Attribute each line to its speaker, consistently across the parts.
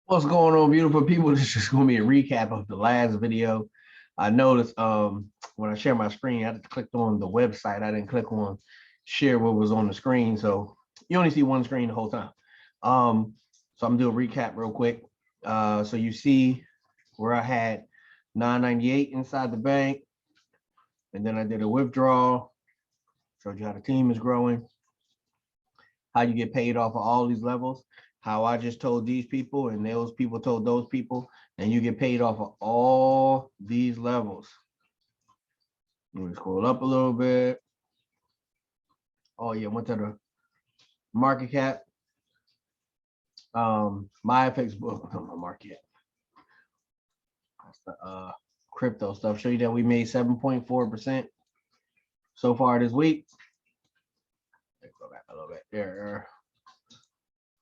Speaker 1: What's going on, beautiful people? This is just going to be a recap of the last video. I noticed when I share my screen, I had to click on the website. I didn't click on share what was on the screen. So you only see one screen the whole time. So I'm gonna do a recap real quick. So you see where I had 998 inside the bank, and then I did a withdrawal. Showed you how the team is growing, how you get paid off of all these levels, how I just told these people and those people told those people, and you get paid off of all these levels. Let me scroll up a little bit. Oh yeah, went to the market cap. Myfxbook, not my market. That's the crypto stuff. Show you that we made 7.4% so far this week. Let's go back a little bit.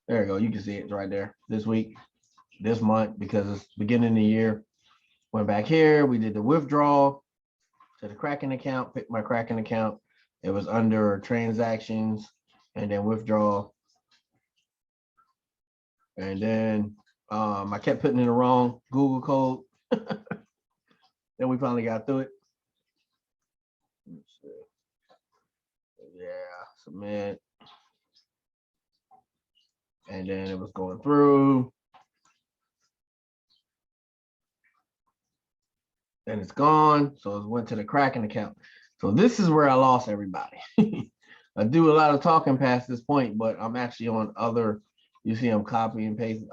Speaker 1: There you go. You can see it's right there. This week, this month, because it's beginning of the year. Went back here. We did the withdrawal to the Kraken account. Picked my Kraken account. It was under transactions and then withdrawal. And then I kept putting in the wrong Google code. Then we finally got through it. Let's see. Yeah, submit. And then it was going through. Then it's gone. So it went to the Kraken account. So this is where I lost everybody. I do a lot of talking past this point, but I'm actually on other, you see I'm copying and pasting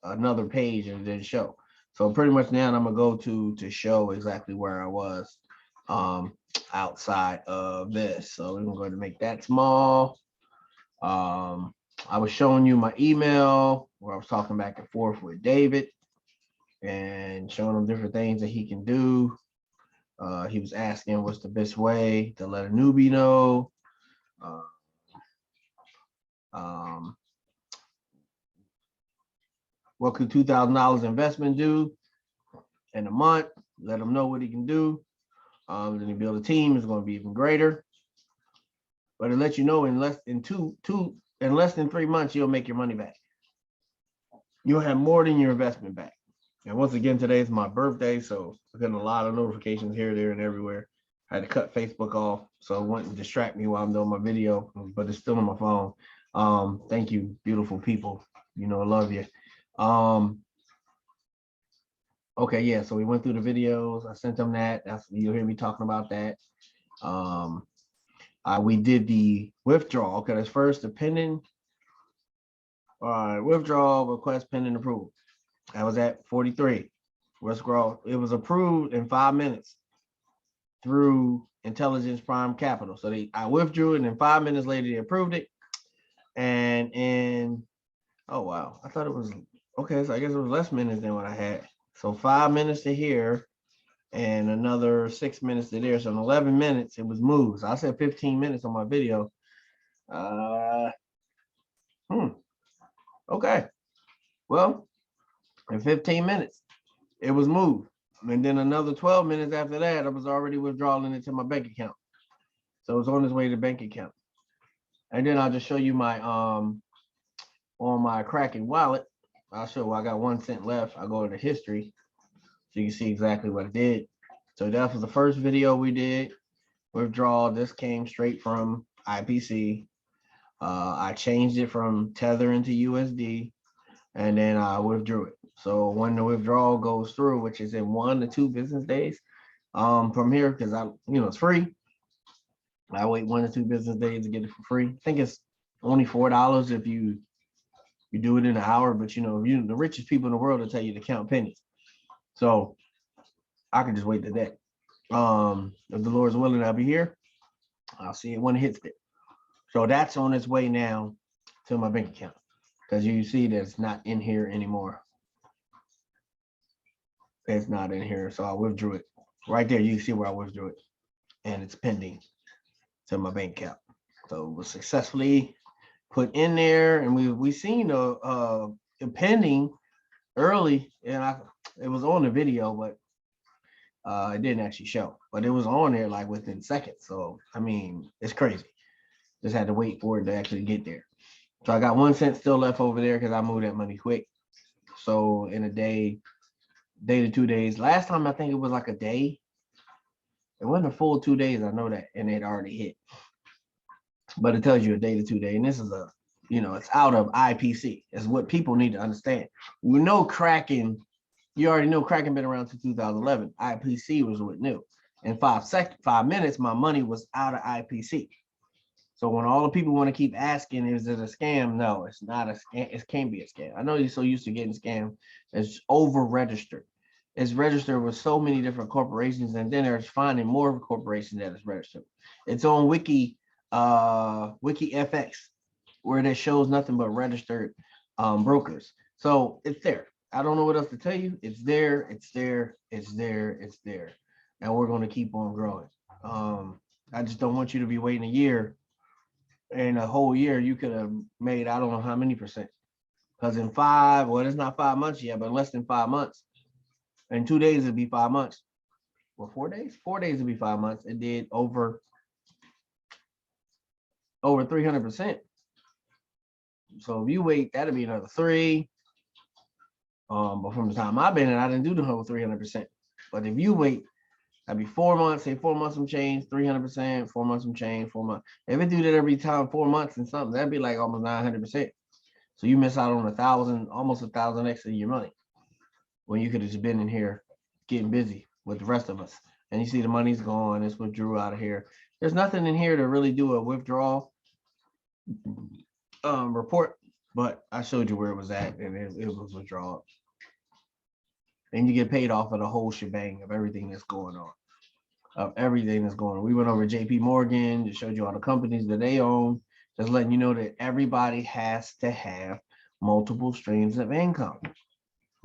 Speaker 1: another page and it didn't show. So pretty much now I'm gonna go to show exactly where I was outside of this. So we're gonna go ahead and make that small. I was showing you my email where I was talking back and forth with David and showing him different things that he can do. He was asking what's the best way to let a newbie know. What could $2,000 investment do in a month? Let him know what he can do. Then he build a team is going to be even greater. But it lets you know in less than 3 months, you'll make your money back. You'll have more than your investment back. And once again, today is my birthday, so I'm getting a lot of notifications here, there, and everywhere. I had to cut Facebook off, so it wouldn't distract me while I'm doing my video, but it's still on my phone. Thank you, beautiful people. You know, I love you. Okay, yeah, so we went through the videos. I sent them that. You'll hear me talking about that. We did the withdrawal because it's first the pending withdrawal request pending approval. I was at 43. Withdrawal. It was approved in 5 minutes through Intelligence Prime Capital. So I withdrew it, and 5 minutes later they approved it. And in oh wow, I thought it was okay. So I guess it was less minutes than what I had. So 5 minutes to here, and another 6 minutes to there. So in 11 minutes it was moved. So I said 15 minutes on my video. Okay. Well, in 15 minutes, it was moved. And then another 12 minutes after that, I was already withdrawing it to my bank account. So it was on its way to the bank account. And then I'll just show you my on my Kraken wallet. I'll show you I got 1 cent left. I'll go to history so you can see exactly what I did. So that was the first video we did. Withdrawal. This came straight from IPC. I changed it from Tether into USD, and then I withdrew it. So when the withdrawal goes through, which is in 1 to 2 business days, from here, because it's free. I wait 1 to 2 business days to get it for free. I think it's only $4 if you do it in an hour, but the richest people in the world will tell you to count pennies. So I can just wait to that. If the Lord's willing, I'll be here. I'll see it when it hits it. So that's on its way now to my bank account, because you see that it's not in here anymore. It's not in here, so I withdrew it. Right there, you can see where I withdrew it, and it's pending to my bank account. So it was successfully put in there, and we seen the pending early, and it was on the video, but it didn't actually show, but it was on there like within seconds. So I mean, it's crazy. Just had to wait for it to actually get there. So I got 1 cent still left over there because I moved that money quick. so in a day to 2 days. Last time I think it was like a day. It wasn't a full 2 days, I know that, and it already hit. But it tells you a day to 2 day, and this is a, it's out of IPC. It's what people need to understand. We know Kraken. You already know Kraken been around since 2011. IPC was what new. In 5 minutes, my money was out of IPC. So when all the people want to keep asking, is it a scam? No, it's not a scam. It can't be a scam. I know you're so used to getting scammed. It's over-registered. It's registered with so many different corporations, and then there's finding more corporations that is registered. It's on WikiFX, where it shows nothing but registered brokers. So it's there. I don't know what else to tell you. It's there. It's there. It's there. It's there. And we're going to keep on growing. I just don't want you to be waiting a year. And a whole year, you could have made, I don't know how many percent. Because in it's not 5 months yet, but less than 5 months. In 2 days, it'd be 5 months. Well, 4 days? 4 days would be 5 months. It did over 300%. So if you wait, that'd be another 3. But from the time I've been in, I didn't do the whole 300%. But if you wait, that'd be 4 months, say 4 months some change, 300%, 4 months some change, 4 months. If it do that every time, 4 months and something, that'd be like almost 900%. So you miss out on 1,000, almost 1,000 extra of your money when you could have just been in here getting busy with the rest of us. And you see the money's gone, it's withdrew out of here. There's nothing in here to really do a withdrawal report, but I showed you where it was at, and it was withdrawal. And you get paid off of the whole shebang of everything that's going on. We went over JP Morgan, just showed you all the companies that they own, just letting you know that everybody has to have multiple streams of income.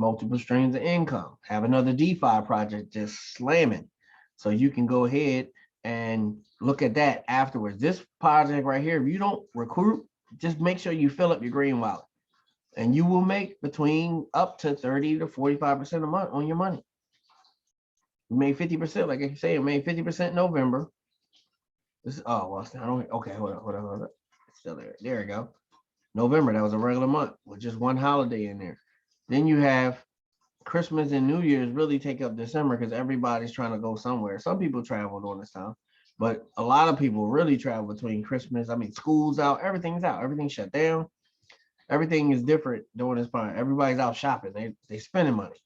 Speaker 1: Have another DeFi project just slamming. So you can go ahead and look at that afterwards. This project right here, if you don't recruit, just make sure you fill up your green wallet. And you will make between up to 30 to 45% a month on your money. We made 50%, like I say, made 50% in November. This is, okay, hold on. It's still there. There we go. November, that was a regular month with just one holiday in there. Then you have Christmas and New Year's really take up December because everybody's trying to go somewhere. Some people travel during this time, but a lot of people really travel between Christmas. I mean, school's out, everything's out, everything's shut down. Everything is different during this time. Everybody's out shopping. They spending money.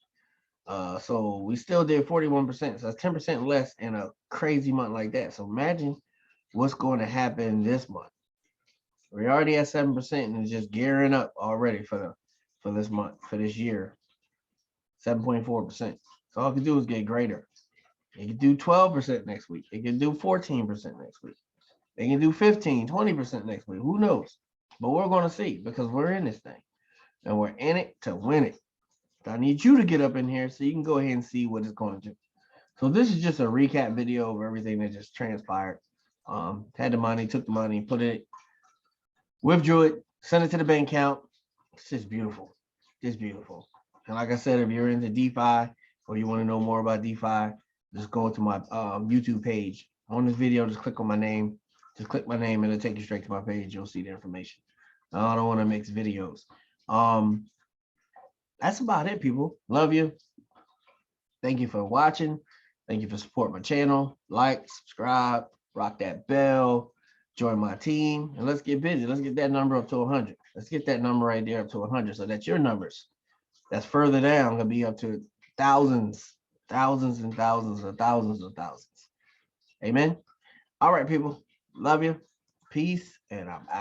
Speaker 1: So we still did 41%. So that's 10% less in a crazy month like that. So imagine what's going to happen this month. We're already at 7% and it's just gearing up already for this month, for this year. 7.4%. So all it can do is get greater. It can do 12% next week. It can do 14% next week. They can do 15, 20% next week. Who knows? But we're going to see because we're in this thing and we're in it to win it. I need you to get up in here so you can go ahead and see what it's going to do. So this is just a recap video of everything that just transpired. Had the money, took the money, put it, withdrew it, sent it to the bank account. It's just beautiful. Just beautiful. And like I said, if you're into DeFi or you want to know more about DeFi, just go to my YouTube page. On this video, just click on my name. Just click my name and it'll take you straight to my page. You'll see the information. I don't want to mix videos. That's about it, people. Love you. Thank you for watching. Thank you for supporting my channel. Like, subscribe, rock that bell, join my team, and let's get busy. Let's get that number up to 100. Let's get that number right there up to 100 so that your numbers that's further down gonna be up to thousands and thousands of thousands of thousands. Amen. All right, people. Love you. Peace, and I'm out.